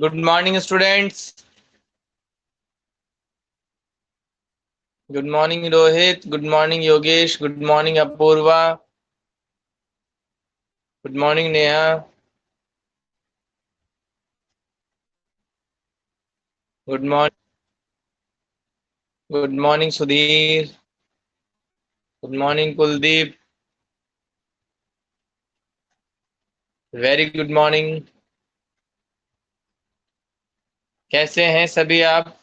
Good morning students. Good morning Rohit, good morning Yogesh, good morning Apoorva, good morning Neha, good morning, good morning Sudhir, good morning Kuldeep, very good morning. कैसे हैं सभी आप?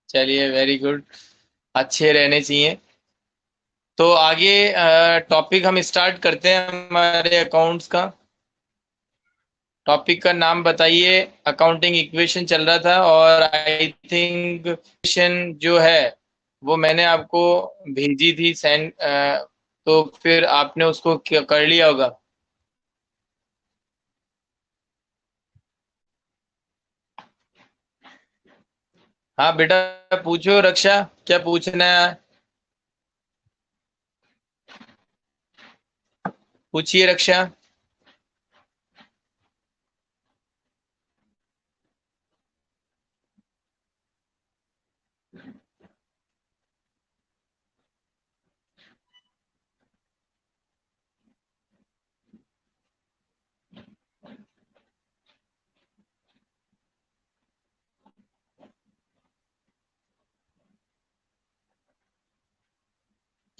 चलिए, very good, अच्छे रहने चाहिए। तो आगे टॉपिक हम स्टार्ट करते हैं हमारे अकाउंट्स का। टॉपिक का नाम बताइए। अकाउंटिंग इक्वेशन चल रहा था और आई थिंक इक्वेशन जो है वो मैंने आपको भेजी थी सेंड, तो फिर आपने उसको कर लिया होगा। हाँ बेटा, पूछो रक्षा, क्या पूछना है? पूछिए रक्षा।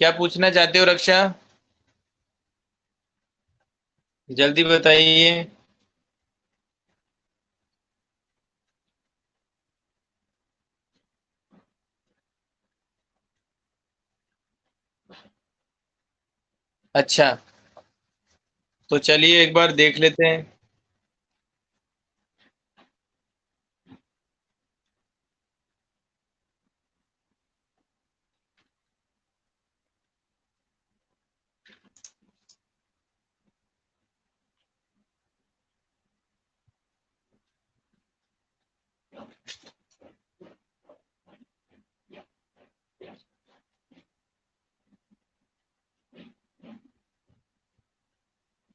क्या पूछना चाहते हो रक्षा? जल्दी बताइए। अच्छा, तो चलिए एक बार देख लेते हैं।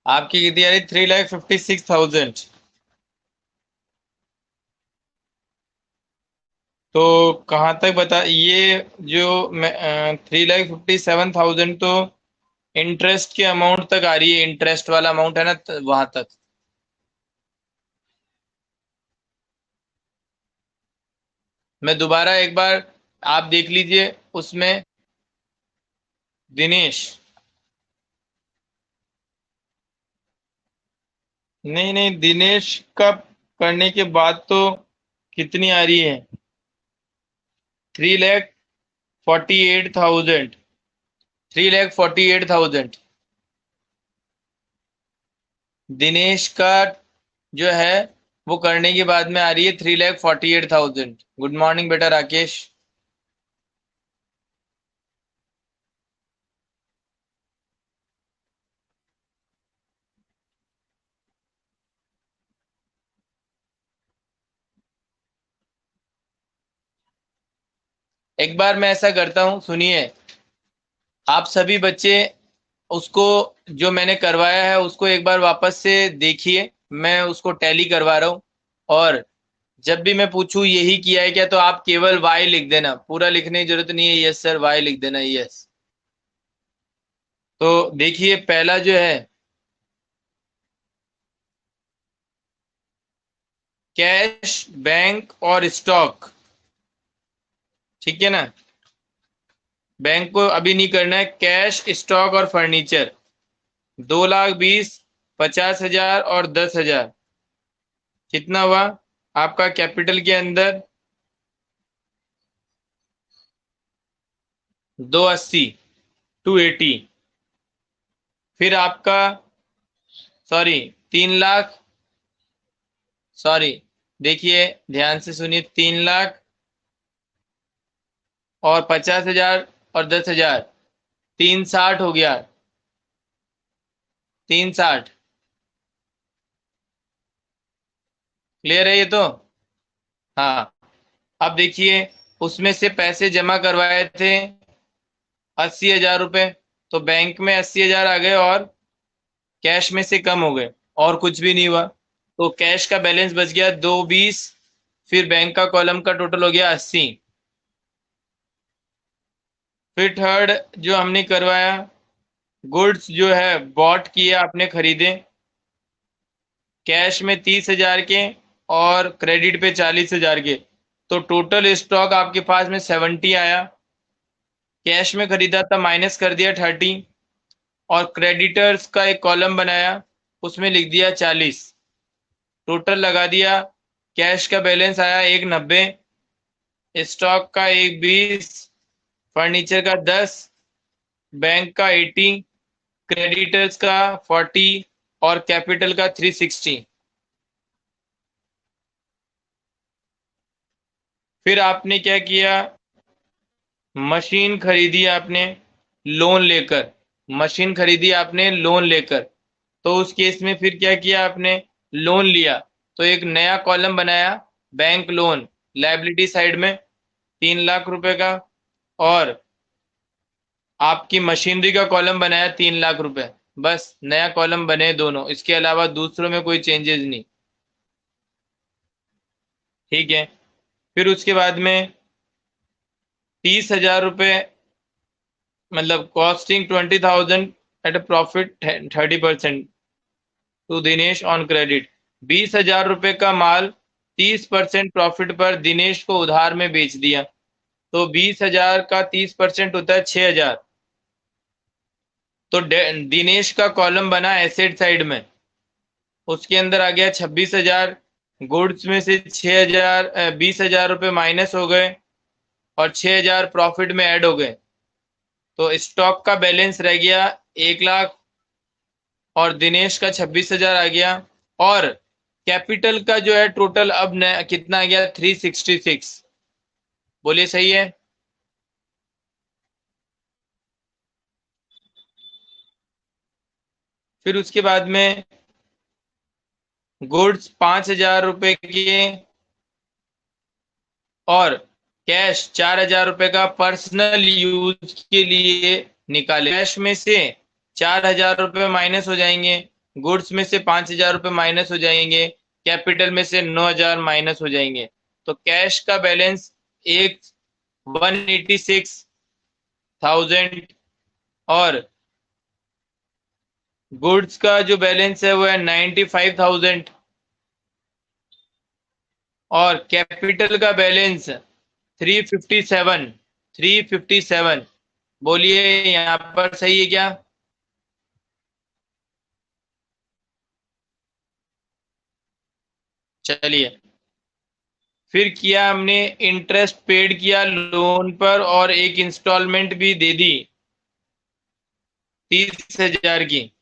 आपकी कितनी आ रही? 3,56,000। तो कहाँ तक बता ये जो 3,57,000 तो इंटरेस्ट के अमाउंट तक आ रही है, इंटरेस्ट वाला अमाउंट है ना, वहां तक। मैं दोबारा एक बार, आप देख लीजिए उसमें। दिनेश, नहीं नहीं, दिनेश का करने के बाद तो कितनी आ रही है? 3,48,000। 3,48,000 दिनेश का जो है वो करने के बाद में आ रही है 3,48,000। गुड मॉर्निंग बेटा राकेश। एक बार मैं ऐसा करता हूँ, सुनिए। आप सभी बच्चे उसको, जो मैंने करवाया है उसको एक बार वापस से देखिए। मैं उसको टैली करवा रहा हूँ। और जब भी मैं पूछूं यही किया है क्या, तो आप केवल वाई लिख देना, पूरा लिखने की जरूरत नहीं है। यस सर, वाई लिख देना, यस। तो देखिए पहला जो है, कैश, बैंक और स्टॉक। ठीक है ना? बैंक को अभी नहीं करना है। कैश, स्टॉक और फर्नीचर। 2,20,000, 50,000 और 10,000। कितना हुआ आपका कैपिटल के अंदर? 280, 280। फिर आपका, सॉरी, 3 लाख, सॉरी, देखिए ध्यान से सुनिए। 3 लाख और 50,000 और 10,000, 360 हो गया। 360। क्लियर है ये तो? हाँ। अब देखिए, उसमें से पैसे जमा करवाए थे 80,000 रुपये, तो बैंक में 80,000 आ गए और कैश में से कम हो गए और कुछ भी नहीं हुआ। तो कैश का बैलेंस बच गया 220, फिर बैंक का कॉलम का टोटल हो गया 80। फिर थर्ड जो हमने करवाया, गुड्स जो है बॉट किए आपने, खरीदे कैश में 30,000 के और क्रेडिट पे 40,000 के, तो टोटल स्टॉक आपके पास में 70 आया। कैश में खरीदा था, माइनस कर दिया 30, और क्रेडिटर्स का एक कॉलम बनाया, उसमें लिख दिया 40, टोटल लगा दिया। कैश का बैलेंस आया 190, स्टॉक का 120, फर्नीचर का 10, बैंक का 80, क्रेडिटर्स का 40 और कैपिटल का 360। फिर आपने क्या किया, मशीन खरीदी आपने लोन लेकर, मशीन खरीदी आपने लोन लेकर। तो उस केस में फिर क्या किया आपने, लोन लिया तो एक नया कॉलम बनाया, बैंक लोन, लायबिलिटी साइड में 3 लाख रुपए का, और आपकी मशीनरी का कॉलम बनाया 3 लाख रुपए। बस नया कॉलम बने दोनों, इसके अलावा दूसरों में कोई चेंजेस नहीं। ठीक है। फिर उसके बाद में 30,000 रुपये, मतलब costing 20,000 at a profit 30% to Dinesh on credit. 20,000 रुपये का माल 30% प्रॉफिट पर दिनेश को उधार में बेच दिया। तो 20,000 का 30% होता है 6,000। तो दिनेश का कॉलम बना एसेट साइड में, उसके अंदर आ गया 26,000। गुड्स में से 6,000, 20,000 रुपये माइनस हो गए और 6,000 प्रॉफिट में ऐड हो गए। तो स्टॉक का बैलेंस रह गया 1 लाख और दिनेश का 26,000 आ गया। और कैपिटल का जो है टोटल अब कितना आ गया, 366। बोलिए सही है। फिर उसके बाद में गुड्स 5,000 रुपये के और कैश 4,000 रुपये का पर्सनल यूज के लिए निकाले। कैश में से 4,000 रुपये माइनस हो जाएंगे, गुड्स में से 5,000 रुपये माइनस हो जाएंगे, कैपिटल में से 9,000 माइनस हो जाएंगे। तो कैश का बैलेंस एक 186,000 और गुड्स का जो बैलेंस है वो है 95,000 और कैपिटल का बैलेंस 357। 357। बोलिए यहाँ पर सही है क्या। चलिए, फिर किया हमने, इंटरेस्ट पेड किया लोन पर और एक इंस्टॉलमेंट भी दे दी 30,000 की।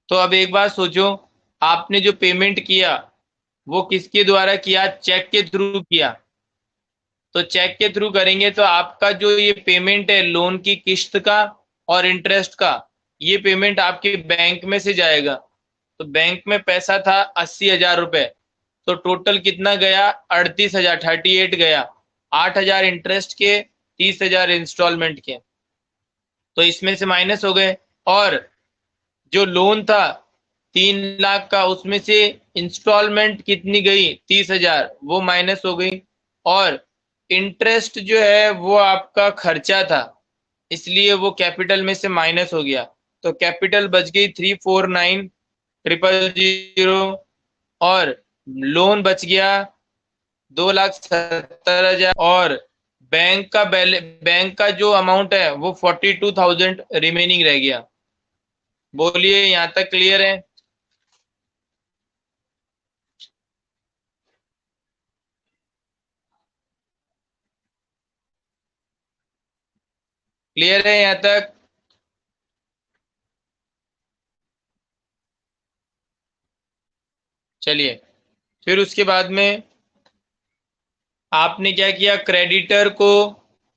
तो अब एक बात सोचो, आपने जो पेमेंट किया वो किसके द्वारा किया, चेक के थ्रू किया। तो चेक के थ्रू करेंगे तो आपका जो ये पेमेंट है लोन की किस्त का और इंटरेस्ट का, ये पेमेंट आपके बैंक में से जाएगा। तो बैंक में पैसा था 80,000 रुपये, तो टोटल कितना गया, 38,000, 38 गया। 8,000 इंटरेस्ट के, 30,000 इंस्टॉलमेंट के, तो इसमें से माइनस हो गए। और जो लोन था 3 लाख का, उसमें से इंस्टॉलमेंट कितनी गई, 30,000, वो माइनस हो गई। और इंटरेस्ट जो है वो आपका खर्चा था, इसलिए वो कैपिटल में से माइनस हो गया। तो कैपिटल बच गई 349,000 और लोन बच गया 2,70,000 और बैंक का जो अमाउंट है वो 42,000 रिमेनिंग रह गया। बोलिए यहाँ तक क्लियर है। क्लियर है यहाँ तक। चलिए, फिर उसके बाद में आपने क्या किया, क्रेडिटर को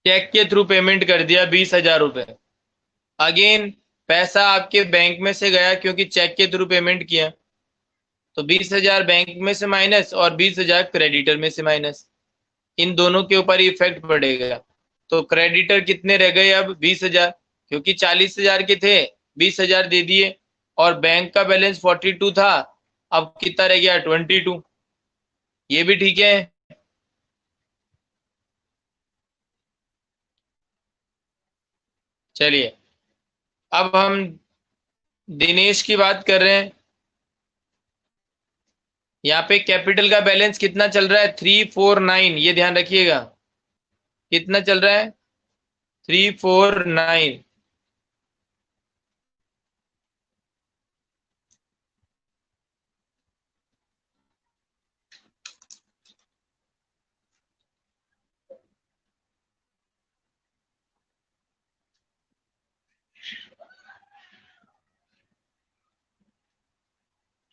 चेक के थ्रू पेमेंट कर दिया 20,000 रुपये। अगेन पैसा आपके बैंक में से गया क्योंकि चेक के थ्रू पेमेंट किया, तो 20,000 बैंक में से माइनस और 20,000 क्रेडिटर में से माइनस। इन दोनों के ऊपर इफेक्ट पड़ेगा। तो क्रेडिटर कितने रह गए अब? 20,000, क्योंकि 40,000 के थे, 20,000 दे दिए। और बैंक का बैलेंस 42 था, अब कितना रह गया? 22। ये भी ठीक है। चलिए, अब हम दिनेश की बात कर रहे हैं। यहाँ पे कैपिटल का बैलेंस कितना चल रहा है? 349, ये ध्यान रखिएगा। कितना चल रहा है? 349।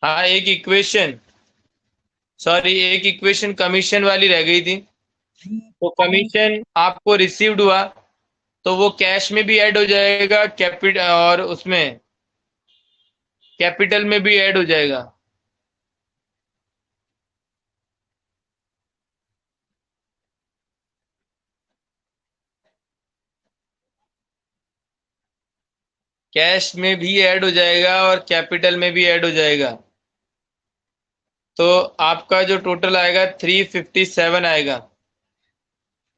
हाँ, एक इक्वेशन, सॉरी, एक इक्वेशन कमीशन वाली रह गई थी। तो कमीशन आपको रिसीव्ड हुआ, तो वो कैश में भी ऐड हो जाएगा, कैपिटल और उसमें कैपिटल में भी ऐड हो जाएगा। कैश में भी ऐड हो जाएगा और कैपिटल में भी ऐड हो जाएगा। तो आपका जो टोटल आएगा 357 आएगा।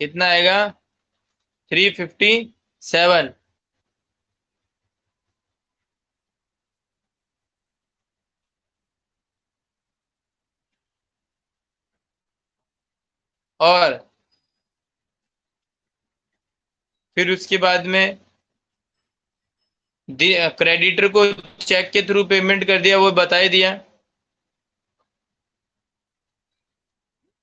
कितना आएगा? 357। और फिर उसके बाद में क्रेडिटर को चेक के थ्रू पेमेंट कर दिया, वो बता ही दिया।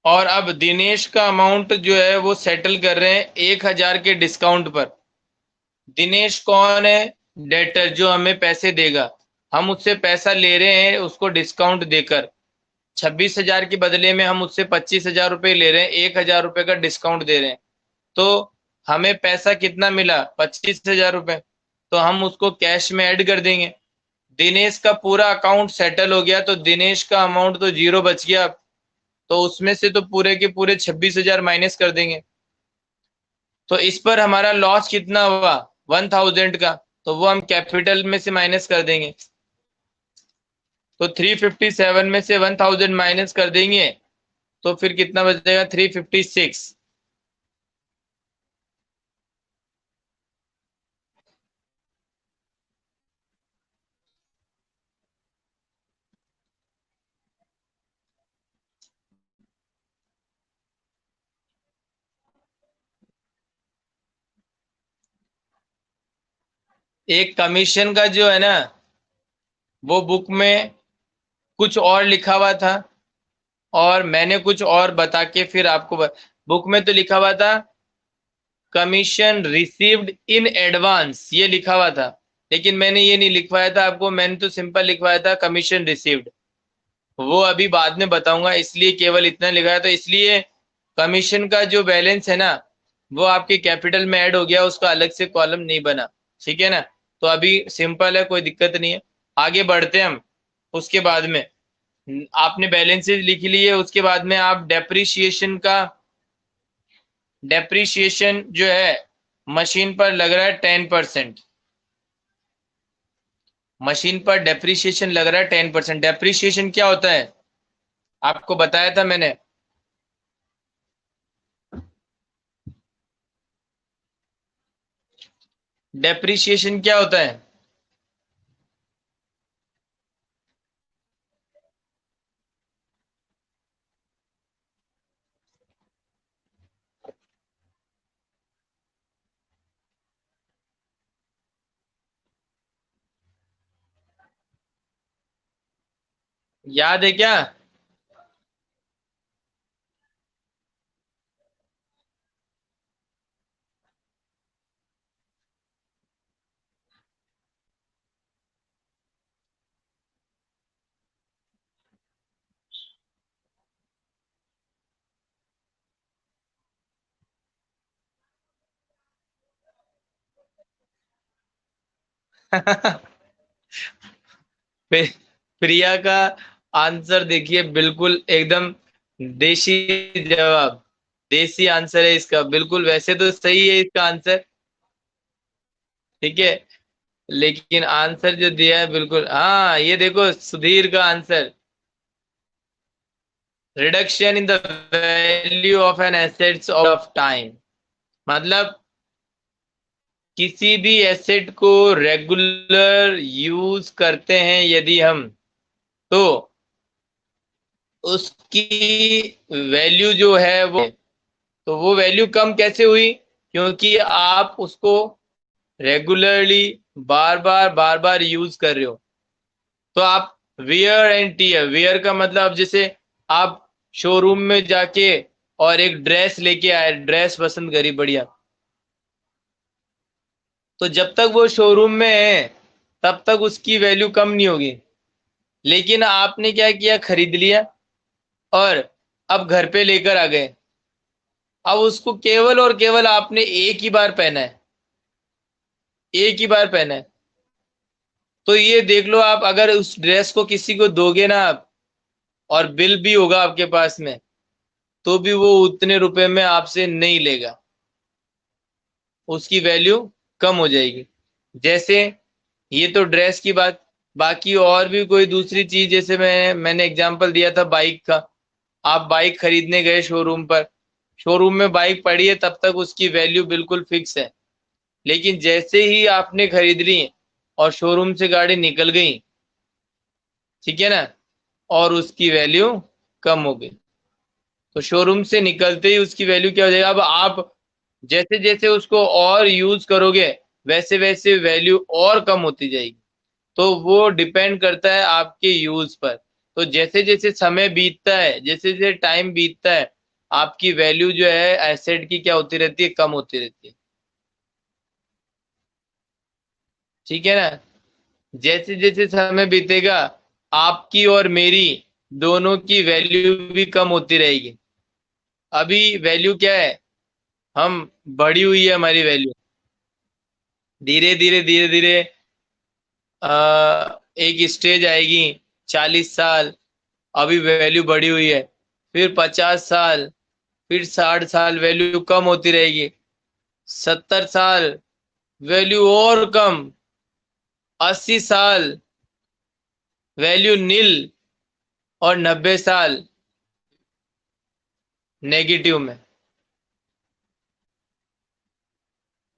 और अब दिनेश का अमाउंट जो है वो सेटल कर रहे हैं 1,000 के डिस्काउंट पर। दिनेश कौन है? डेटर, जो हमें पैसे देगा। हम उससे पैसा ले रहे हैं उसको डिस्काउंट देकर। 26,000 के बदले में हम उससे 25,000 रुपये ले रहे हैं, 1,000 रुपये का डिस्काउंट दे रहे हैं। तो हमें पैसा कितना मिला? 25,000 रुपये। तो हम उसको कैश में ऐड कर देंगे। दिनेश का पूरा अकाउंट सेटल हो गया, तो दिनेश का अमाउंट तो जीरो बच गया। तो उसमें से तो पूरे के पूरे 26,000 माइनस कर देंगे। तो इस पर हमारा लॉस कितना हुआ? 1,000 का। तो वो हम कैपिटल में से माइनस कर देंगे। तो 357 में से 1,000 माइनस कर देंगे, तो फिर कितना बचेगा? 356। एक कमीशन का जो है ना, वो बुक में कुछ और लिखा हुआ था, और मैंने कुछ और बता के फिर आपको बुक में तो लिखा हुआ था कमीशन रिसीव्ड इन एडवांस, ये लिखा हुआ था। लेकिन मैंने ये नहीं लिखवाया था आपको, मैंने तो सिंपल लिखवाया था कमीशन रिसीव्ड। वो अभी बाद में बताऊंगा, इसलिए केवल इतना लिखा है। तो इसलिए कमीशन का जो बैलेंस है ना, वो आपके कैपिटल में ऐड हो गया, उसका अलग से कॉलम नहीं बना। ठीक है ना? तो अभी सिंपल है, कोई दिक्कत नहीं है। आगे बढ़ते हैं हम। उसके बाद में आपने बैलेंसेज लिख लिए, उसके बाद में आप डेप्रीशिएशन जो है मशीन पर लग रहा है 10%। मशीन पर डेप्रीशिएशन लग रहा है 10%। डेप्रीशिएशन क्या होता है? आपको बताया था मैंने। डेप्रीशिएशन क्या होता है? याद है क्या? प्रिया का आंसर देखिए, बिल्कुल एकदम देशी जवाब। देसी आंसर है इसका, बिल्कुल। वैसे तो सही है इसका आंसर, ठीक है, लेकिन आंसर जो दिया है बिल्कुल, हाँ ये देखो सुधीर का answer, reduction in the value of an assets of time. मतलब किसी भी एसेट को रेगुलर यूज करते हैं यदि हम, तो उसकी वैल्यू जो है वो, तो वो वैल्यू कम कैसे हुई? क्योंकि आप उसको रेगुलरली बार बार यूज कर रहे हो। तो आप वियर एंड टीयर, वियर का मतलब जैसे आप शोरूम में जाके और एक ड्रेस लेके आए, ड्रेस पसंद करी बढ़िया, तो जब तक वो शोरूम में है तब तक उसकी वैल्यू कम नहीं होगी। लेकिन आपने क्या किया, खरीद लिया और अब घर पे लेकर आ गए, अब उसको केवल और केवल आपने एक ही बार पहना है, एक ही बार पहना है। तो ये देख लो, आप अगर उस ड्रेस को किसी को दोगे ना आप, और बिल भी होगा आपके पास में, तो भी वो उतने रुपए में आपसे नहीं लेगा, उसकी वैल्यू कम हो जाएगी। जैसे ये तो ड्रेस की बात, बाकी और भी कोई दूसरी चीज, जैसे मैंने एग्जांपल दिया था बाइक का। आप बाइक खरीदने गए शोरूम पर, शोरूम में बाइक पड़ी है तब तक उसकी वैल्यू बिल्कुल फिक्स है, लेकिन जैसे ही आपने खरीद ली और शोरूम से गाड़ी निकल गई, ठीक है ना, और उसकी वैल्यू कम हो गई, तो शोरूम से निकलते ही उसकी वैल्यू क्या हो जाएगा? अब आप जैसे जैसे उसको और यूज करोगे वैसे वैसे वैल्यू और कम होती जाएगी। तो वो डिपेंड करता है आपके यूज पर। तो जैसे जैसे समय बीतता है, जैसे जैसे टाइम बीतता है, आपकी वैल्यू जो है एसेट की क्या होती रहती है, कम होती रहती है, ठीक है ना। जैसे जैसे समय बीतेगा आपकी और मेरी दोनों की वैल्यू भी कम होती रहेगी। अभी वैल्यू क्या है, हम बढ़ी हुई है हमारी वैल्यू, धीरे धीरे धीरे धीरे एक स्टेज आएगी, 40 साल, अभी वैल्यू बढ़ी हुई है, फिर 50 साल, फिर 60 साल, वैल्यू कम होती रहेगी, 70 साल, वैल्यू और कम, 80 साल, वैल्यू नील, और 90 साल नेगेटिव में,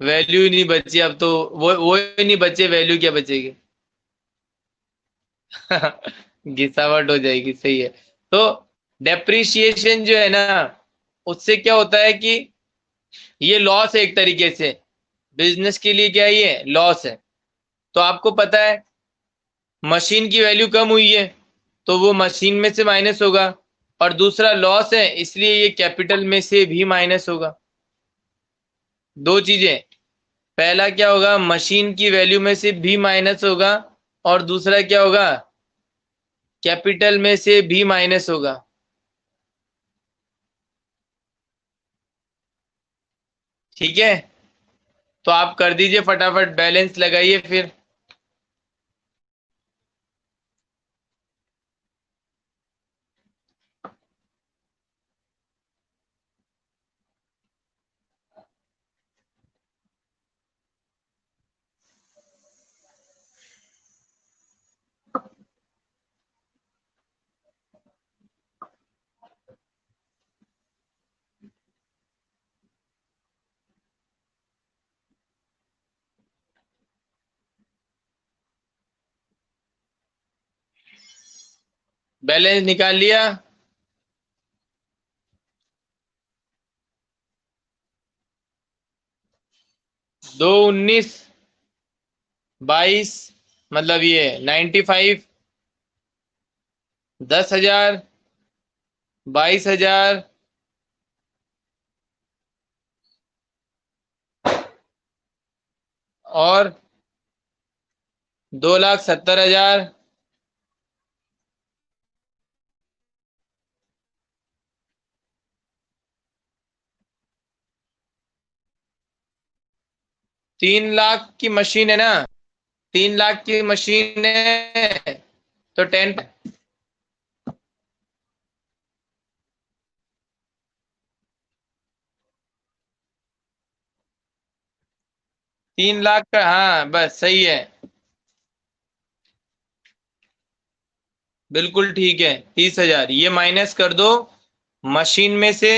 वैल्यू ही नहीं बची। अब तो वो ही नहीं बचे, वैल्यू क्या बचेगी? घिसावट हो जाएगी, सही है। तो डेप्रिसिएशन जो है ना, उससे क्या होता है कि ये लॉस है एक तरीके से, बिजनेस के लिए क्या है, ये लॉस है। तो आपको पता है मशीन की वैल्यू कम हुई है, तो वो मशीन में से माइनस होगा, और दूसरा लॉस है इसलिए ये कैपिटल में से भी माइनस होगा। दो चीजें, पहला क्या होगा, मशीन की वैल्यू में से भी माइनस होगा, और दूसरा क्या होगा, कैपिटल में से भी माइनस होगा। ठीक है, तो आप कर दीजिए फटाफट, बैलेंस लगाइए फिर। बैलेंस निकाल लिया? 2, 19, 22, मतलब ये 95, 10,000, 22,000, और 2,70,000, 3 लाख की मशीन है ना, 3 लाख की मशीन है, तो 10, 3 लाख का, हाँ बस सही है। बिल्कुल ठीक है, 30,000 ये माइनस कर दो मशीन में से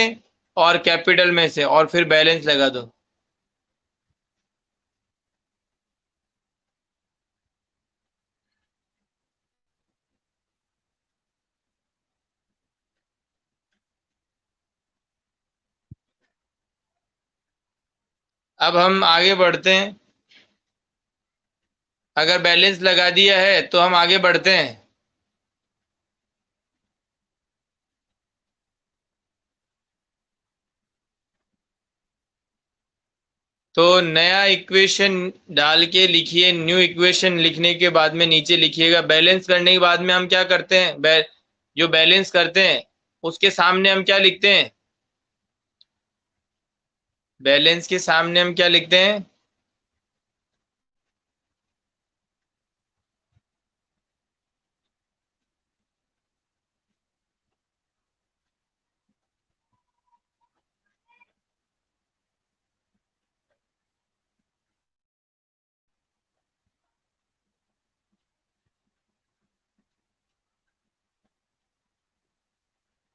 और कैपिटल में से, और फिर बैलेंस लगा दो। अब हम आगे बढ़ते हैं। अगर बैलेंस लगा दिया है तो हम आगे बढ़ते हैं। तो नया इक्वेशन डाल के लिखिए। न्यू इक्वेशन लिखने के बाद में नीचे लिखिएगा, बैलेंस करने के बाद में हम क्या करते हैं, जो बैलेंस करते हैं उसके सामने हम क्या लिखते हैं? बैलेंस के सामने हम क्या लिखते हैं?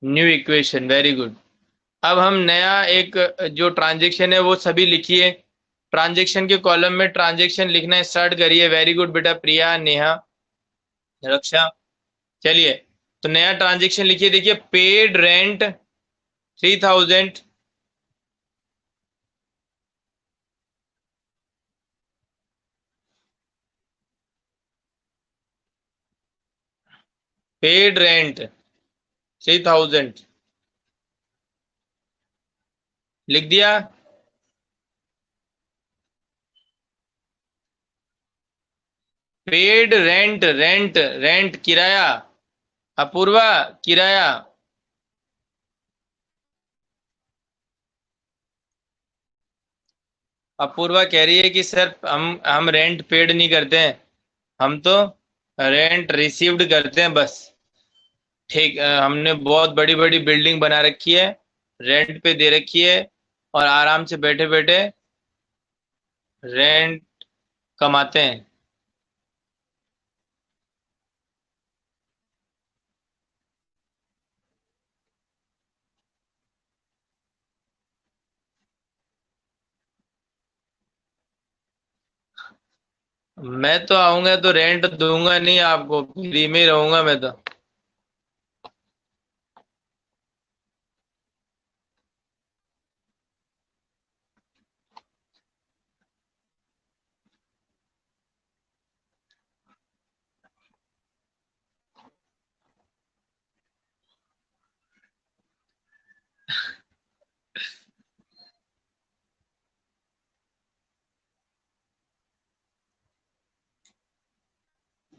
New equation, very good. अब हम नया एक जो ट्रांजेक्शन है वो सभी लिखिए। ट्रांजेक्शन के कॉलम में ट्रांजेक्शन लिखना स्टार्ट करिए। वेरी गुड बेटा, प्रिया, नेहा, रक्षा। चलिए, तो नया ट्रांजेक्शन लिखिए। देखिए, पेड रेंट 3,000। पेड रेंट 3,000 लिख दिया। पेड रेंट, रेंट रेंट किराया। अपूर्वा, किराया। अपूर्वा कह रही है कि सर हम रेंट पेड नहीं करते हैं, हम तो रेंट रिसीव्ड करते हैं बस। ठीक, हमने बहुत बड़ी बड़ी बिल्डिंग बना रखी है, रेंट पे दे रखी है, और आराम से बैठे बैठे रेंट कमाते हैं। मैं तो आऊंगा तो रेंट दूंगा नहीं आपको, फ्री में रहूंगा मैं तो।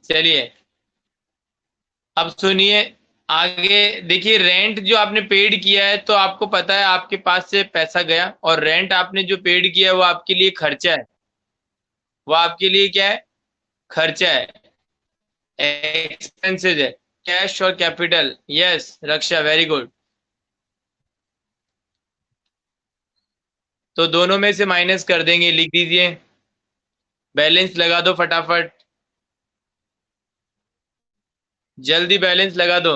चलिए, अब सुनिए आगे। देखिए, रेंट जो आपने पेड किया है तो आपको पता है आपके पास से पैसा गया, और रेंट आपने जो पेड किया है वो आपके लिए खर्चा है। वो आपके लिए क्या है? खर्चा है, एक्सपेंसेस है। कैश और कैपिटल, यस रक्षा, वेरी गुड। तो दोनों में से माइनस कर देंगे, लिख दीजिए। बैलेंस लगा दो फटाफट, जल्दी बैलेंस लगा दो।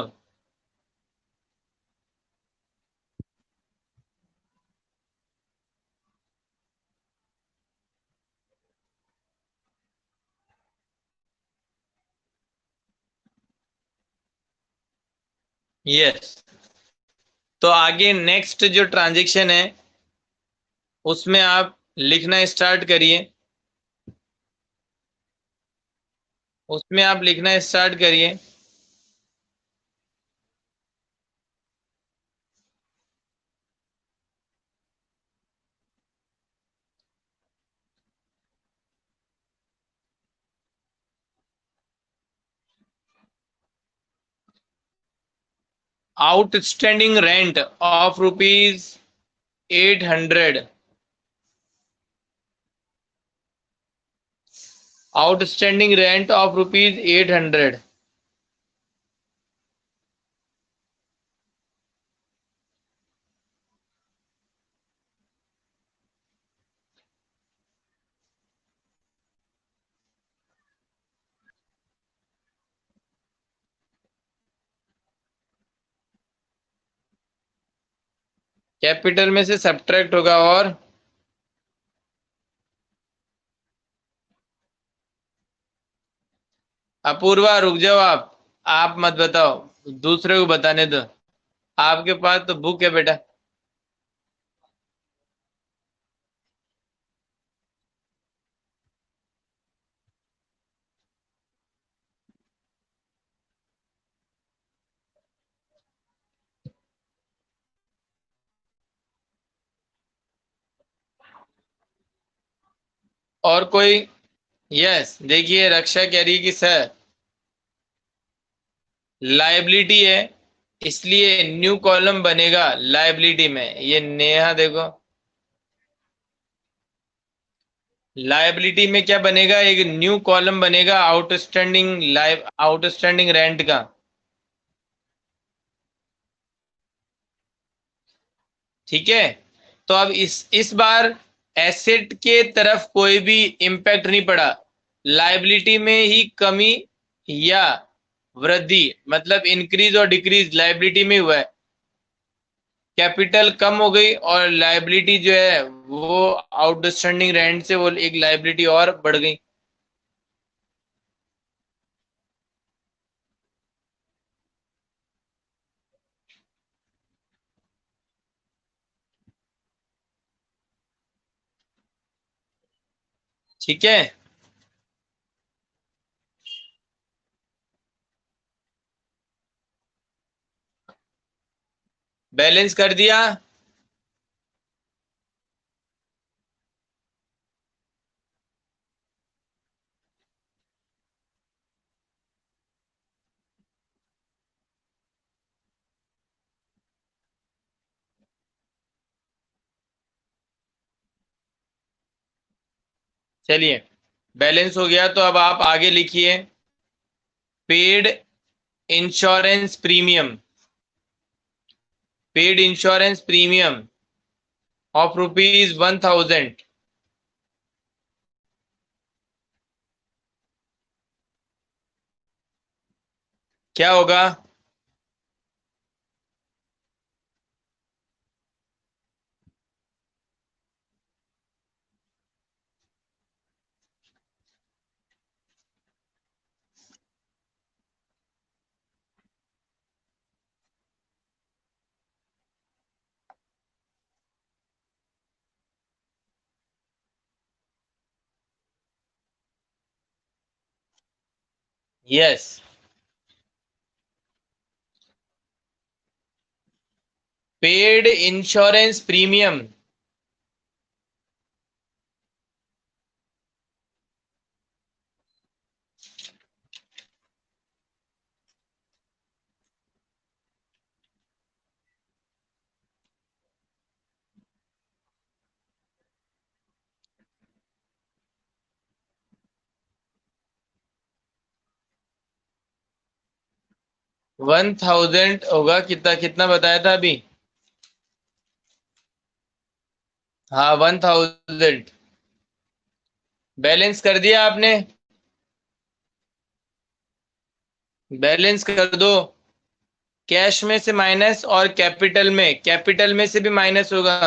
यस। तो आगे नेक्स्ट जो ट्रांजेक्शन है उसमें आप लिखना स्टार्ट करिए। उसमें आप लिखना स्टार्ट करिए। Outstanding rent of ₹800। Outstanding rent of ₹800। Capital में से सब्ट्रैक्ट होगा और अपूर्वा रुक जाओ आप मत बताओ, दूसरे को बताने दो। आपके पास तो बुक है बेटा। और कोई? यस, देखिए रक्षा कह रही है कि सर लाइबिलिटी है, इसलिए न्यू कॉलम बनेगा लाइबिलिटी में। ये नेहा देखो, लाइबिलिटी में क्या बनेगा, एक न्यू कॉलम बनेगा आउटस्टैंडिंग लाइव आउटस्टैंडिंग रेंट का। ठीक है, तो अब इस बार एसेट के तरफ कोई भी इम्पैक्ट नहीं पड़ा, लाइबिलिटी में ही कमी या वृद्धि, मतलब इंक्रीज और डिक्रीज लाइबिलिटी में हुआ है। कैपिटल कम हो गई और लाइबिलिटी जो है वो आउटस्टैंडिंग रेंट से वो एक लाइबिलिटी और बढ़ गई। ठीक है, बैलेंस कर दिया। चलिए, बैलेंस हो गया तो अब आप आगे लिखिए। Paid insurance premium, paid insurance premium of ₹1000। क्या होगा? यस, पेड इंश्योरेंस प्रीमियम 1000 होगा। कितना कितना बताया था अभी? हाँ, 1000। बैलेंस कर दिया आपने? बैलेंस कर दो। कैश में से माइनस और कैपिटल में से भी माइनस होगा।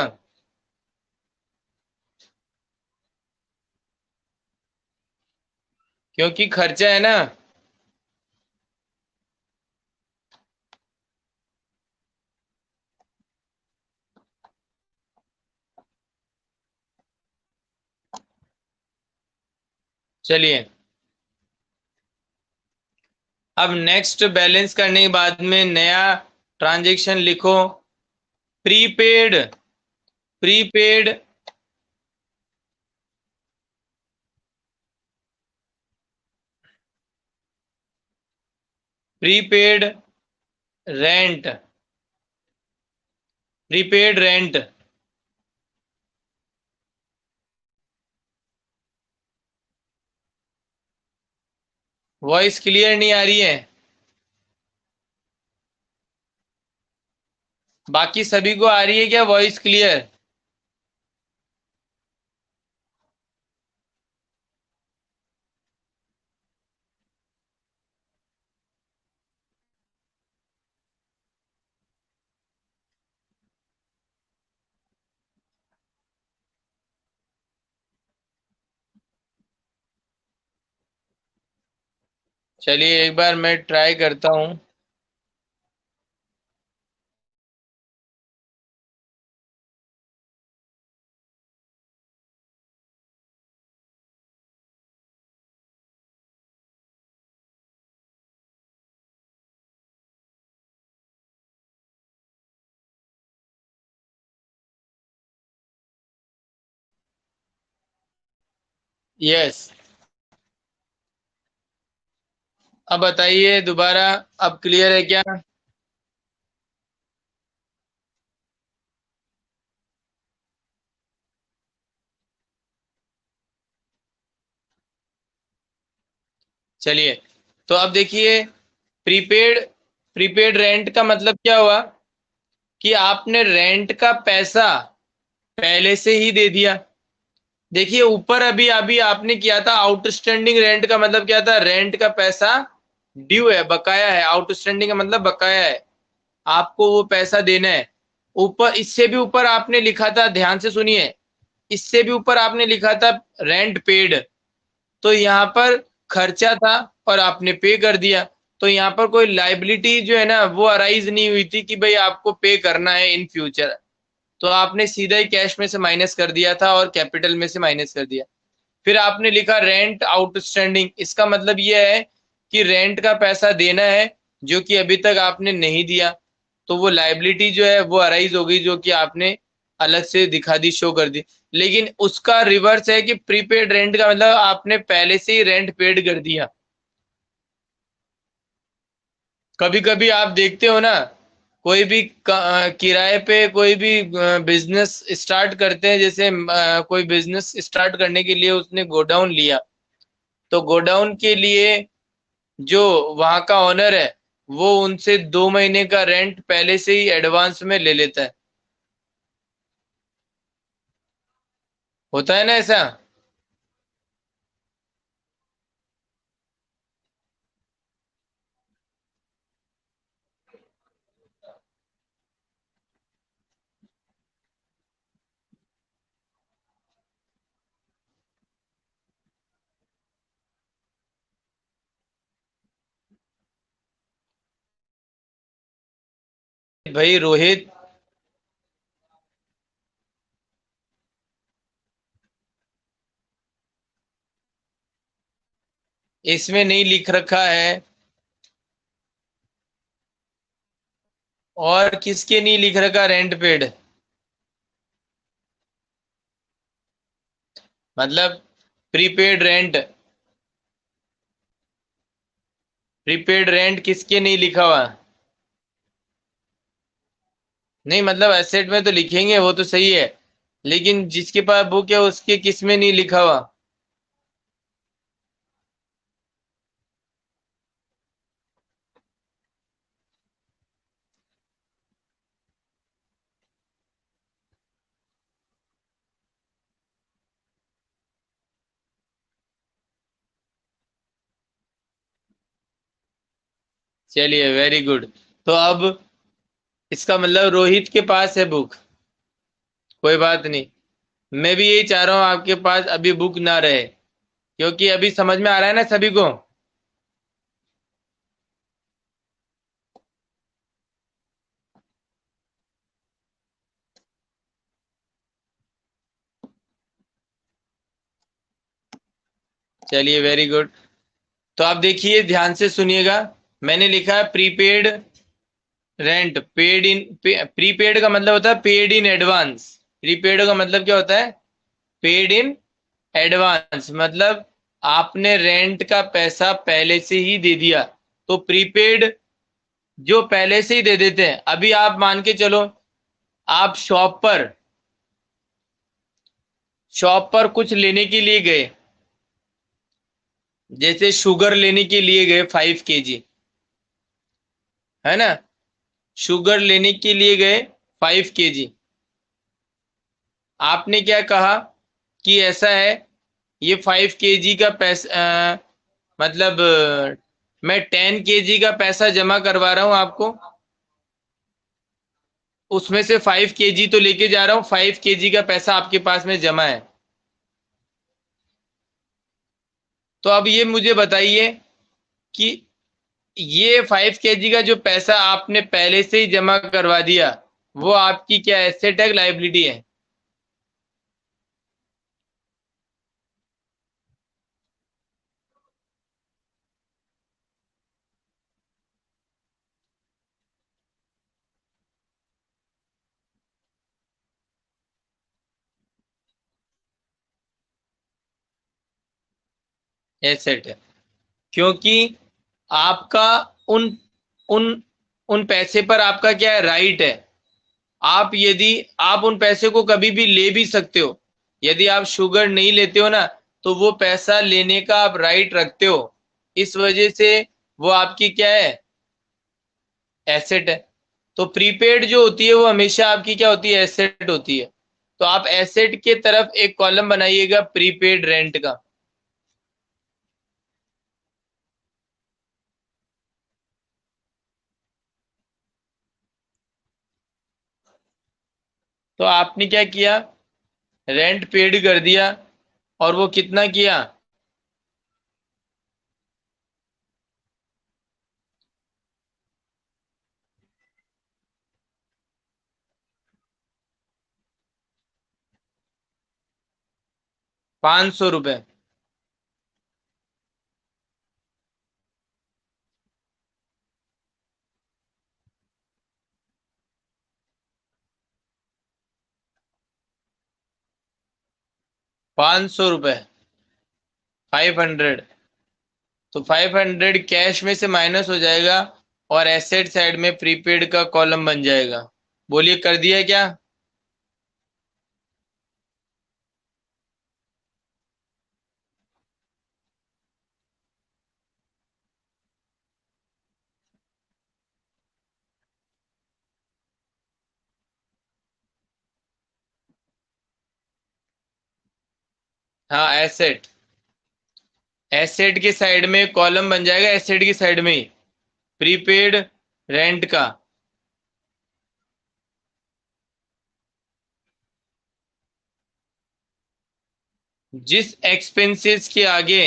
क्योंकि खर्चा है ना। चलिए, अब नेक्स्ट बैलेंस करने के बाद में नया ट्रांजैक्शन लिखो। Prepaid, prepaid prepaid rent, prepaid rent. Voice clear नहीं आ रही है? बाकी सभी को आ रही है क्या वॉइस क्लियर? चलिए एक बार मैं ट्राई करता हूँ। यस। अब बताइए दोबारा। अब क्लियर है क्या? चलिए, तो अब देखिए, प्रीपेड प्रीपेड रेंट का मतलब क्या हुआ कि आपने रेंट का पैसा पहले से ही दे दिया। देखिए ऊपर अभी अभी आपने किया था आउटस्टैंडिंग रेंट का मतलब क्या था, रेंट का पैसा ड्यू है, बकाया है। आउटस्टैंडिंग का मतलब बकाया है, आपको वो पैसा देना है। ऊपर इससे भी ऊपर आपने लिखा था, ध्यान से सुनिए, इससे भी ऊपर आपने लिखा था रेंट पेड। तो यहाँ पर खर्चा था और आपने पे कर दिया। तो यहाँ पर कोई लाइबिलिटी जो है ना वो अराइज नहीं हुई थी कि भाई आपको पे करना है इन फ्यूचर। तो आपने सीधा ही कैश में से माइनस कर दिया था और कैपिटल में से माइनस कर दिया। फिर आपने लिखा रेंट आउटस्टैंडिंग, इसका मतलब यह है कि रेंट का पैसा देना है जो कि अभी तक आपने नहीं दिया। तो वो लाइबिलिटी जो है वो अराइज हो गई, जो कि आपने अलग से दिखा दी, शो कर दी। लेकिन उसका रिवर्स है कि प्रीपेड रेंट का मतलब आपने पहले से ही रेंट पेड कर दिया। कभी कभी आप देखते हो ना, कोई भी किराए पे कोई भी बिजनेस स्टार्ट करते हैं, जैसे कोई बिजनेस स्टार्ट करने के लिए उसने गोडाउन लिया। तो गोडाउन के लिए जो वहां का ओनर है वो उनसे 2 महीने का रेंट पहले से ही एडवांस में ले लेता है। होता है ना ऐसा? भाई रोहित, इसमें नहीं लिख रखा है। और किसके नहीं लिख रखा रेंट पेड? मतलब प्रीपेड रेंट, प्रीपेड रेंट किसके नहीं लिखा हुआ? नहीं मतलब एसेट में तो लिखेंगे, वो तो सही है, लेकिन जिसके पास बुक है उसके किस में नहीं लिखा हुआ? चलिए वेरी गुड। तो अब इसका मतलब रोहित के पास है बुक। कोई बात नहीं, मैं भी यही चाह रहा हूँ आपके पास अभी बुक ना रहे, क्योंकि अभी समझ में आ रहा है ना सभी को। चलिए वेरी गुड। तो आप देखिए ध्यान से सुनिएगा। मैंने लिखा है prepaid rent paid in, prepaid का मतलब होता है पेड इन एडवांस। प्रीपेड का मतलब क्या होता है? पेड इन एडवांस, मतलब आपने रेंट का पैसा पहले से ही दे दिया। तो प्रीपेड जो पहले से ही दे देते हैं, अभी आप मान के चलो, आप शॉप पर कुछ लेने के लिए गए, जैसे शुगर लेने के लिए गए 5 kg, है ना? शुगर लेने के लिए गए 5 kg। आपने क्या कहा कि ऐसा है, ये 5 kg का पैसा, मतलब मैं 10 kg का पैसा जमा करवा रहा हूं आपको, उसमें से 5 kg तो लेके जा रहा हूँ, 5 kg का पैसा आपके पास में जमा है। तो अब ये मुझे बताइए कि ये 5 kg का जो पैसा आपने पहले से ही जमा करवा दिया, वो आपकी क्या एसेट है, लाइबिलिटी है? एसेट है, क्योंकि आपका उन उन उन पैसे पर आपका क्या है, राइट है। आप यदि आप उन पैसे को कभी भी ले भी सकते हो। यदि आप शुगर नहीं लेते हो ना, तो वो पैसा लेने का आप राइट रखते हो। इस वजह से वो आपकी क्या है, एसेट है। तो प्रीपेड जो होती है वो हमेशा आपकी क्या होती है, एसेट होती है। तो आप एसेट के तरफ एक कॉलम बनाइएगा प्रीपेड रेंट का। तो आपने क्या किया, रेंट पेड कर दिया। और वो कितना किया, 500 रुपये। 500 रुपये, 500। तो 500 कैश में से माइनस हो जाएगा, और एसेट साइड में प्रीपेड का कॉलम बन जाएगा। बोलिए, कर दिया क्या? हाँ, एसेट। एसेट के साइड में कॉलम बन जाएगा, एसेट की साइड में ही प्रीपेड रेंट का। जिस एक्सपेंसेस के आगे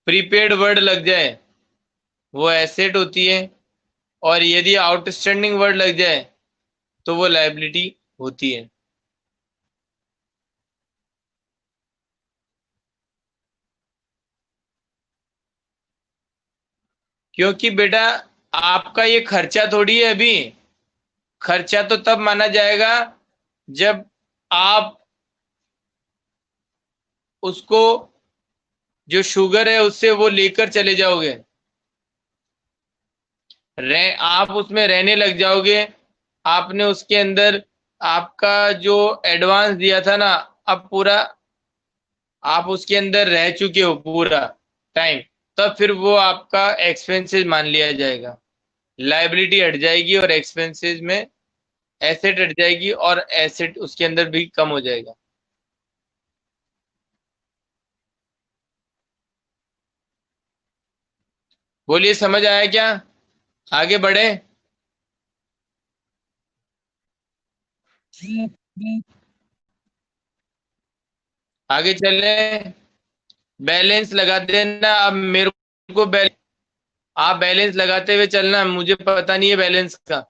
प्रीपेड वर्ड लग जाए वो एसेट होती है, और यदि आउटस्टैंडिंग वर्ड लग जाए तो वो लायबिलिटी होती है। क्योंकि बेटा, आपका ये खर्चा थोड़ी है अभी। खर्चा तो तब माना जाएगा जब आप उसको, जो शुगर है उससे वो लेकर चले जाओगे, आप उसमें रहने लग जाओगे। आपने उसके अंदर आपका जो एडवांस दिया था ना, अब पूरा आप उसके अंदर रह चुके हो पूरा टाइम, तब फिर वो आपका एक्सपेंसेस मान लिया जाएगा। लायबिलिटी हट जाएगी और एक्सपेंसेस में एसेट हट जाएगी, और एसेट उसके अंदर भी कम हो जाएगा। बोलिए, समझ आया क्या? आगे बढ़े? आगे चले। बैलेंस लगा देना अब मेरे को। आप बैलेंस लगाते हुए चलना, मुझे पता नहीं है बैलेंस का।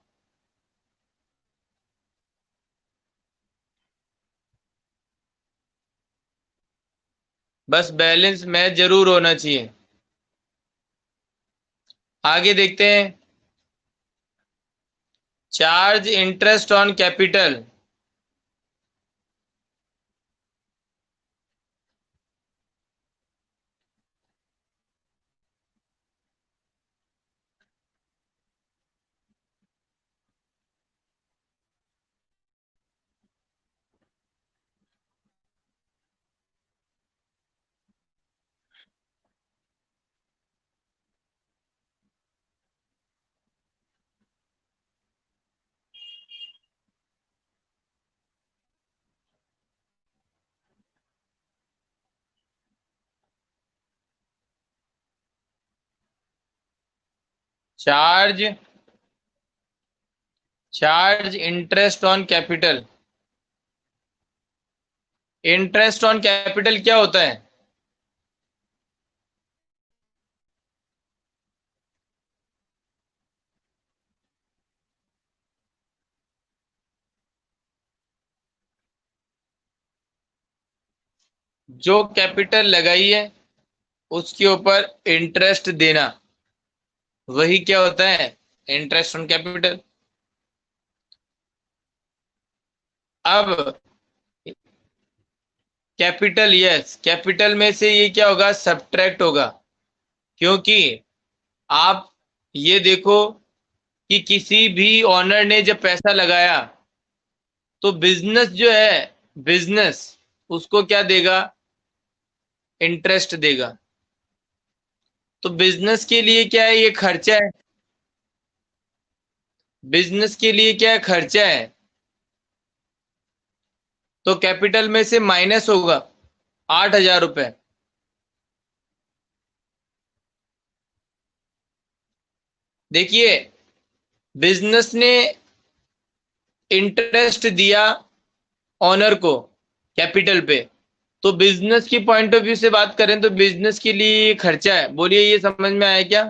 बस बैलेंस मैच जरूर होना चाहिए। आगे देखते हैं। Charge interest on capital. Charge charge interest on capital. Interest on capital क्या होता है? जो कैपिटल लगाई है उसके ऊपर इंटरेस्ट देना, वही क्या होता है? Interest on capital. अब कैपिटल, यस, कैपिटल में से ये क्या होगा? सब्ट्रैक्ट होगा। क्योंकि आप ये देखो कि किसी भी ऑनर ने जब पैसा लगाया तो बिजनेस जो है, बिजनेस उसको क्या देगा? इंटरेस्ट देगा। तो बिजनेस के लिए क्या है? ये खर्चा है। बिजनेस के लिए क्या है? खर्चा है। तो कैपिटल में से माइनस होगा 8,000 रुपए। देखिए, बिजनेस ने इंटरेस्ट दिया ऑनर को कैपिटल पे, तो बिजनेस की पॉइंट ऑफ व्यू से बात करें तो बिजनेस के लिए ये खर्चा है। बोलिए, ये समझ में आया क्या?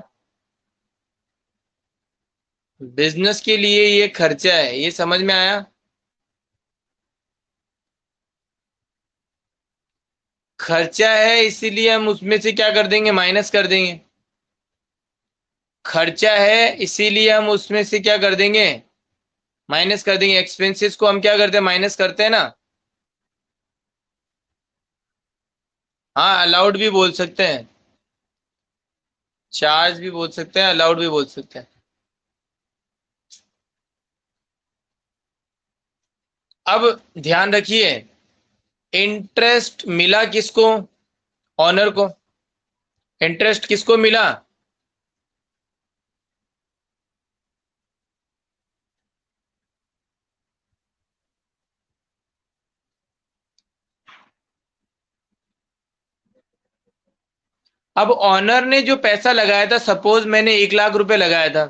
बिजनेस के लिए ये खर्चा है, ये समझ में आया? खर्चा है इसीलिए हम उसमें से क्या कर देंगे? माइनस कर देंगे। खर्चा है इसीलिए हम उसमें से क्या कर देंगे? माइनस कर देंगे। एक्सपेंसेस को हम क्या करते हैं? माइनस करते हैं ना। हाँ, अलाउड भी बोल सकते हैं, चार्ज भी बोल सकते हैं, अलाउड भी बोल सकते हैं। अब ध्यान रखिए, इंटरेस्ट मिला किसको? ऑनर को। इंटरेस्ट किसको मिला? अब ऑनर ने जो पैसा लगाया था, सपोज मैंने 1 लाख रुपए लगाया था,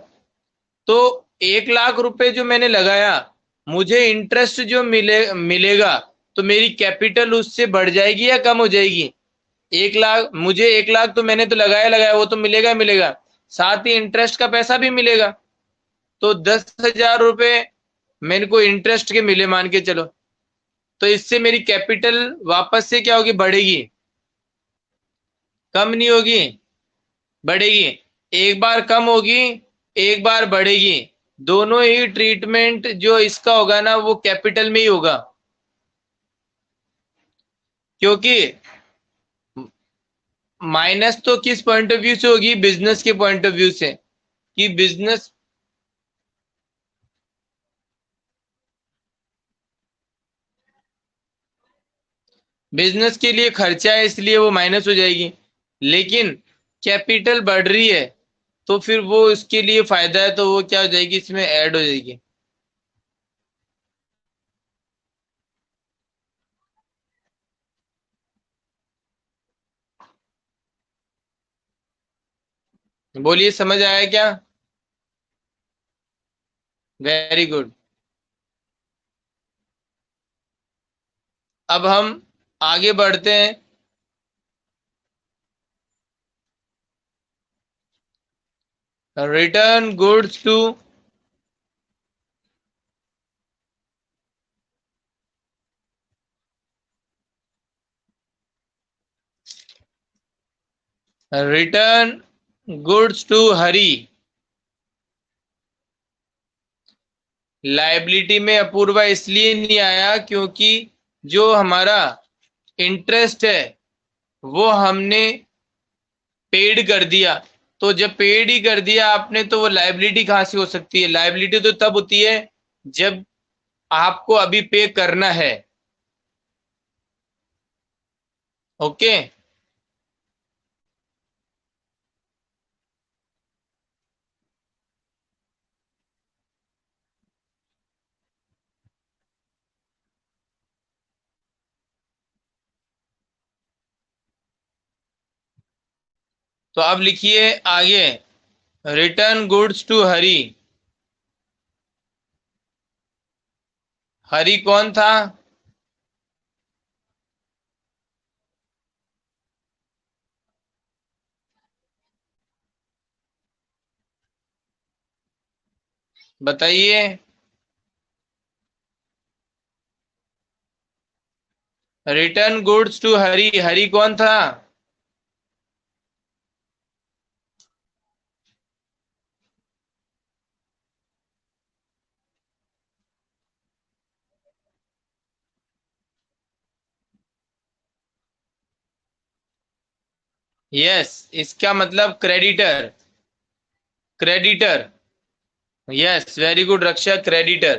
तो 1 लाख रुपए जो मैंने लगाया, मुझे इंटरेस्ट जो मिलेगा, तो मेरी कैपिटल उससे बढ़ जाएगी या कम हो जाएगी? 1 लाख, मुझे 1 लाख तो मैंने तो लगाया लगाया, वो तो मिलेगा ही मिलेगा, साथ ही इंटरेस्ट का पैसा भी मिलेगा। तो 10,000 रुपए मेरे को इंटरेस्ट के मिले, मान के चलो। तो इससे मेरी कैपिटल वापस से क्या होगी? बढ़ेगी। कम नहीं होगी, बढ़ेगी। एक बार कम होगी, एक बार बढ़ेगी। दोनों ही ट्रीटमेंट जो इसका होगा ना, वो कैपिटल में ही होगा। क्योंकि माइनस तो किस पॉइंट ऑफ व्यू से होगी? बिजनेस के पॉइंट ऑफ व्यू से, कि बिजनेस, बिजनेस के लिए खर्चा है इसलिए वो माइनस हो जाएगी। लेकिन कैपिटल बढ़ रही है तो फिर वो उसके लिए फायदा है, तो वो क्या हो जाएगी? इसमें ऐड हो जाएगी। बोलिए, समझ आया क्या? Very good. अब हम आगे बढ़ते हैं। Return goods to, return goods to Hari. Liability में अपूर्वा इसलिए नहीं आया क्योंकि जो हमारा इंटरेस्ट है वो हमने पेड कर दिया। तो जब पेड ही कर दिया आपने, तो वो लाइबिलिटी कहाँ से हो सकती है? लाइबिलिटी तो तब होती है जब आपको अभी पे करना है। ओके। तो अब लिखिए आगे, return goods to Hari. Hari कौन था? बताइए। Return goods to Hari, Hari कौन था? यस, इसका मतलब creditor. Creditor. Yes, very good Raksha, creditor.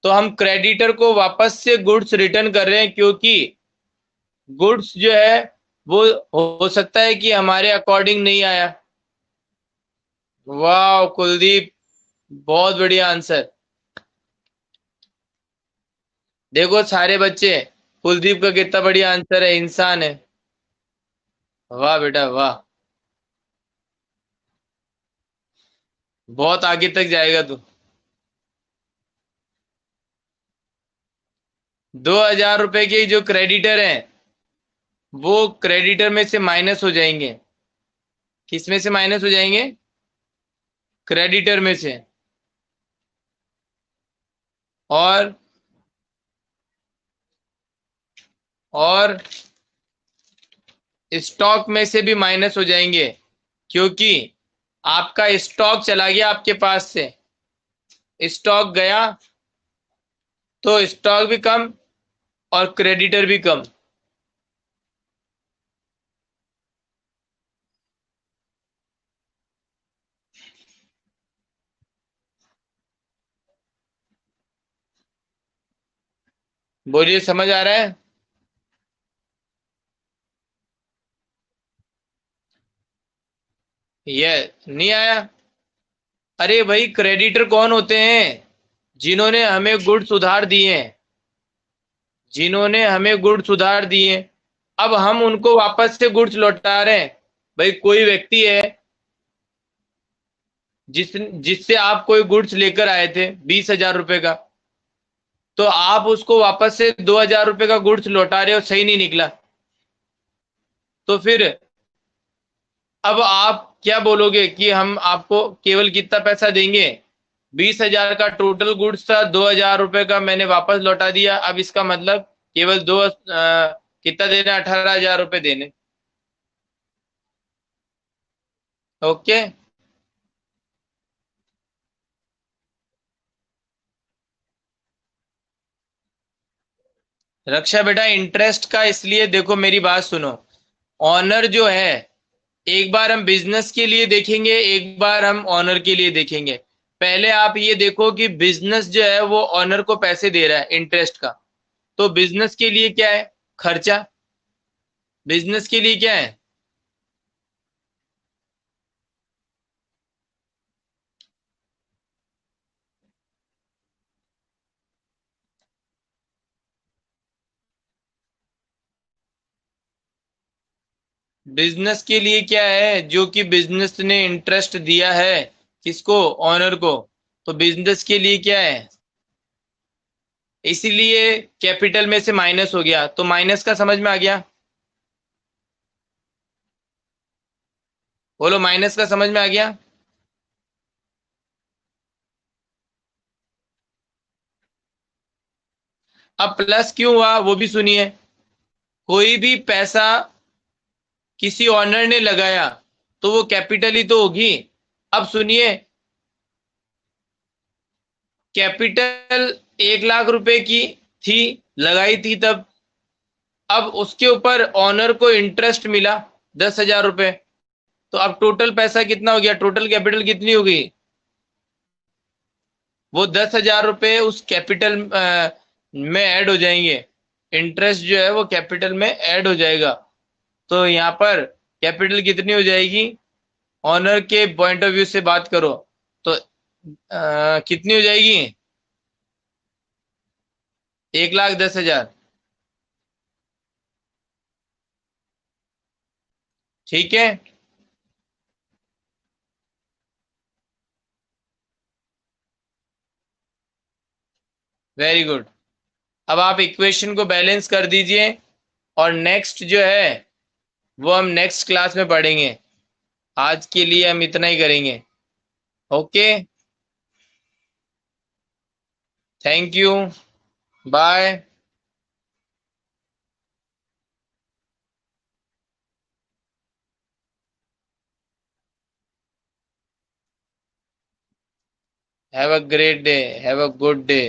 तो हम क्रेडिटर को वापस से गुड्स रिटर्न कर रहे हैं, क्योंकि गुड्स जो है वो हो सकता है कि हमारे अकॉर्डिंग नहीं आया। वाह कुलदीप, बहुत बढ़िया आंसर। देखो सारे बच्चे, कुलदीप का कितना बढ़िया आंसर है, इंसान है। वाह बेटा वाह, बहुत आगे तक जाएगा तू। 2,000 रुपए के जो क्रेडिटर हैं वो क्रेडिटर में से माइनस हो जाएंगे। किस में से माइनस हो जाएंगे? क्रेडिटर में से। और और स्टॉक में से भी माइनस हो जाएंगे, क्योंकि आपका स्टॉक चला गया आपके पास से। स्टॉक गया तो स्टॉक भी कम और क्रेडिटर भी कम। बोलिए, समझ आ रहा है? ये नहीं आया? अरे भाई, क्रेडिटर कौन होते हैं? जिन्होंने हमें गुड्स उधार दिए हैं। जिन्होंने हमें गुड्स उधार दिए, अब हम उनको वापस से गुड्स लौटा रहे हैं। भाई कोई व्यक्ति है जिससे आप कोई गुड्स लेकर आए थे 20,000 रुपए का, तो आप उसको वापस से 2,000 रुपए का गुड्स लौटा रहे हो, सही नहीं निकला। तो फिर अब आप क्या बोलोगे कि हम आपको केवल कितना पैसा देंगे? 20,000 का टोटल गुड्स था, 2,000 रुपए का मैंने वापस लौटा दिया। अब इसका मतलब केवल कितना देना? 18,000 रुपए देने। ओके। रक्षा बेटा, इंटरेस्ट का इसलिए देखो, मेरी बात सुनो। ऑनर जो है, एक बार हम बिजनेस के लिए देखेंगे, एक बार हम ऑनर के लिए देखेंगे। पहले आप ये देखो कि बिजनेस जो है वो ऑनर को पैसे दे रहा है इंटरेस्ट का। तो बिजनेस के लिए क्या है? खर्चा। बिजनेस के लिए क्या है? बिजनेस के लिए क्या है? जो कि बिजनेस ने इंटरेस्ट दिया है, किसको? ऑनर को। तो बिजनेस के लिए क्या है? इसीलिए कैपिटल में से माइनस हो गया, तो माइनस का समझ में आ गया? बोलो, माइनस का समझ में आ गया? अब प्लस क्यों हुआ वो भी सुनिए। कोई भी पैसा किसी ऑनर ने लगाया तो वो कैपिटल ही तो होगी। अब सुनिए, कैपिटल 1 लाख रुपए की थी, लगाई थी तब। अब उसके ऊपर ऑनर को इंटरेस्ट मिला 10,000 रुपए। तो अब टोटल पैसा कितना हो गया? टोटल कैपिटल कितनी हो गई? वो 10,000 रुपए उस कैपिटल में ऐड हो जाएंगे। इंटरेस्ट जो है वो कैपिटल में ऐड हो जाएगा। तो यहाँ पर कैपिटल कितनी हो जाएगी? ऑनर के पॉइंट ऑफ व्यू से बात करो तो कितनी हो जाएगी? 1,10,000। ठीक है। Very good. अब आप इक्वेशन को बैलेंस कर दीजिए, और नेक्स्ट जो है वो हम नेक्स्ट क्लास में पढ़ेंगे। आज के लिए हम इतना ही करेंगे। Okay. Thank you. Bye. Have a great day, have a good day.